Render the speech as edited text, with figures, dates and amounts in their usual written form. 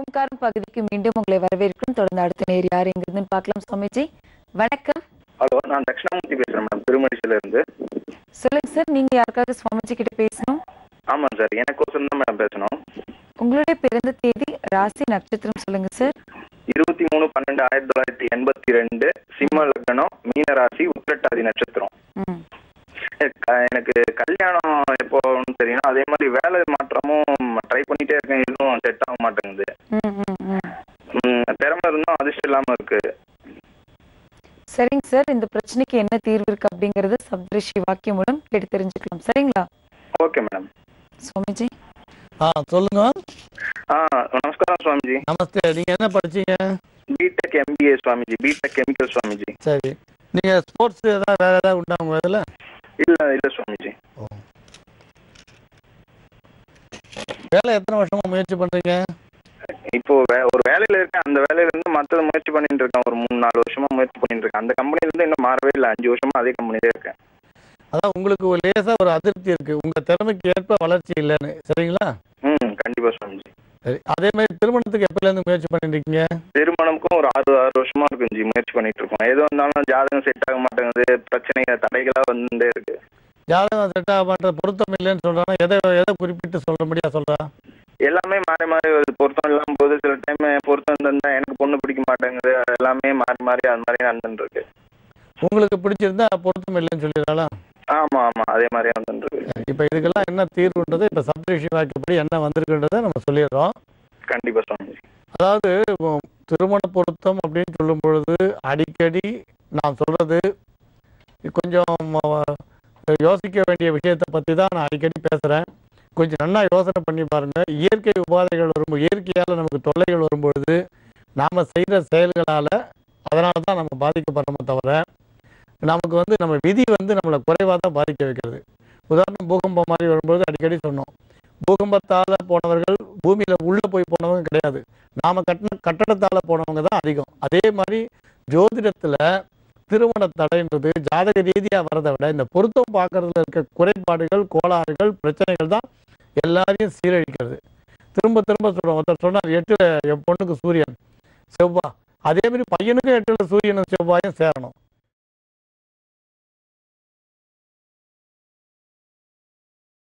ஓம்காரம் பகுதிக்கு மீண்டும் உங்களை வரவேற்கும். தொடர்ந்து அடுத்த நேர் யார் எங்கிருந்துன்னு பார்க்கலாம். சுவாமிஜி வணக்கம். ஹலோ, நான் தட்சிணாமூர்த்தி பேசுறேன் மேடம், திருமணிசில இருந்து. சொல்லுங்க சார், நீங்க யாருக்காக சுவாமிஜி கிட்ட பேசணும்? ஆமாம் சார், எனக்கோசரம் தான் மேடம் பேசணும். உங்களுடைய பிறந்த தேதி, ராசி, நட்சத்திரம் சொல்லுங்க சார். 23/12/1982, சிம்ம லக்னம், மீன ராசி, உத்திரட்டாதி நட்சத்திரம். எனக்கு கல்யாணம் எப்போன்னு தெரியும். அதே மாதிரி வேலை மாற்றமும் ட்ரை பண்ணிட்டே இருக்கேன், எதுவும் செட் ஆக மாட்டேங்குது. திறமை இருந்தும் அதிர்ஷ்டம் இல்லாம இருக்கு. சரிங்க சார், இந்த பிரச்சனைக்கு என்ன தீர்வு இருக்கு அப்படிங்கறது சப்தரிஷி வாக்கியம் மூலம் கேட்டு தெரிஞ்சுக்கலாம். சரிங்களா? Okay madam. சுவாமிஜி சொல்லுங்க. நமஸ்காரம் சுவாமிஜி. நமஸ்தே. நீங்க என்ன படிச்சீங்க? BTech MBA Swamiji, BTech chemical Swamiji. சரி, நீங்க ஸ்போர்ட்ஸ் ஏதாவது வேற ஏதாவது உண்டா உங்க இதுல? இல்ல சுவாமிஜி. வேலை எத்தனை வருஷமா முயற்சி பண்றீங்க? இப்போ ஒரு வேலையில இருக்கேன். அந்த வேலையில இருந்து மற்றது முயற்சி பண்ணிட்டு இருக்கேன். ஒரு 3-4 வருஷமா முயற்சி பண்ணிட்டு இருக்கேன். அந்த கம்பெனில இருந்து இன்னும் மாறவே இல்லை. 5 வருஷமா அதே கம்பெனிலே இருக்கேன். அதான் உங்களுக்கு ஒரு லேசா ஒரு அதிருப்தி இருக்கு, உங்க திறமைக்கு ஏற்ப வளர்ச்சி இல்லைன்னு. சரிங்களா? கண்டிப்பா சுவாமிஜி. சரி, அதே மாதிரி திருமணத்துக்கு எப்பல இருந்து முயற்சி பண்ணிட்டு இருக்கீங்க? திருமணமுக்கும் ஒரு 6 வருஷமா இருக்கு முயற்சி பண்ணிட்டு இருக்கோம். எது வந்தாலும் ஜாதகம் செட் ஆக மாட்டேங்குது, பிரச்சனைகள் தடைகளா வந்துட்டே இருக்கு. ஜாதகம் செட் ஆக மாட்டேன், பொருத்தம் இல்லைன்னு சொல்றாங்க. எதை குறிப்பிட்டு சொல்ற முடியா சொல்றா? எல்லாமே மாறி மாறி வருது. பொருத்தம் இல்லாம போது, சில டைம் பொருத்தம் இருந்தா எனக்கு பொண்ணு பிடிக்க மாட்டேங்குது. எல்லாமே மாறி மாறி அது மாதிரி நடந்துட்டு இருக்கு. உங்களுக்கு பிடிச்சிருந்தா பொருத்தம் இல்லைன்னு சொல்லிடலாம். ஆமா, அதே மாதிரி நடந்துட்டு இருக்கு. இப்ப இதுக்கெல்லாம் என்ன தீர்வுன்றது இப்ப சப்தரிஷி வாக்கியப்படி என்ன வந்திருக்குன்றதை நம்ம சொல்லிடுறோம். கண்டிப்பா சுவாமிஜி. அதாவது திருமண பொருத்தம் அப்படின்னு சொல்லும் பொழுது அடிக்கடி நான் சொல்றது கொஞ்சம் யோசிக்க வேண்டிய விஷயத்தை பற்றி தான் நான் அடிக்கடி பேசுகிறேன். கொஞ்சம் நல்லா யோசனை பண்ணி பாருங்கள். இயற்கை உபாதைகள் வரும்போது, இயற்கையால் நமக்கு தொல்லைகள் வரும்பொழுது நாம் செய்கிற செயல்களால் அதனால தான் நம்ம பாதிக்கப்படுறோமே தவிர நமக்கு நம்ம விதி நம்மளை குறைவாக தான் பாதிக்க வைக்கிறது. உதாரணம், பூகம்பம் மாதிரி வரும்போது அடிக்கடி சொன்னோம், பூகம்பத்தால் போனவர்கள் பூமியில் உள்ளே போய் போனவங்க கிடையாது, நாம் கட்டின கட்டடத்தால் போனவங்க தான் அதிகம். அதே மாதிரி ஜோதிடத்தில் திருமண தடைன்றது ஜாதக ரீதியாக வரதை விட இந்த பொருத்தம் பார்க்கறதுல இருக்க குறைபாடுகள், கோளாறுகள், பிரச்சனைகள் தான் எல்லாரையும் சீரழிக்கிறது. திரும்ப சொல்கிறோம். ஒருத்தர் சொன்னார், 8ல் என் பொண்ணுக்கு சூரியன் செவ்வாய், அதே மாதிரி பையனுக்கும் 8ல் சூரியனும் செவ்வாயும் சேரணும்.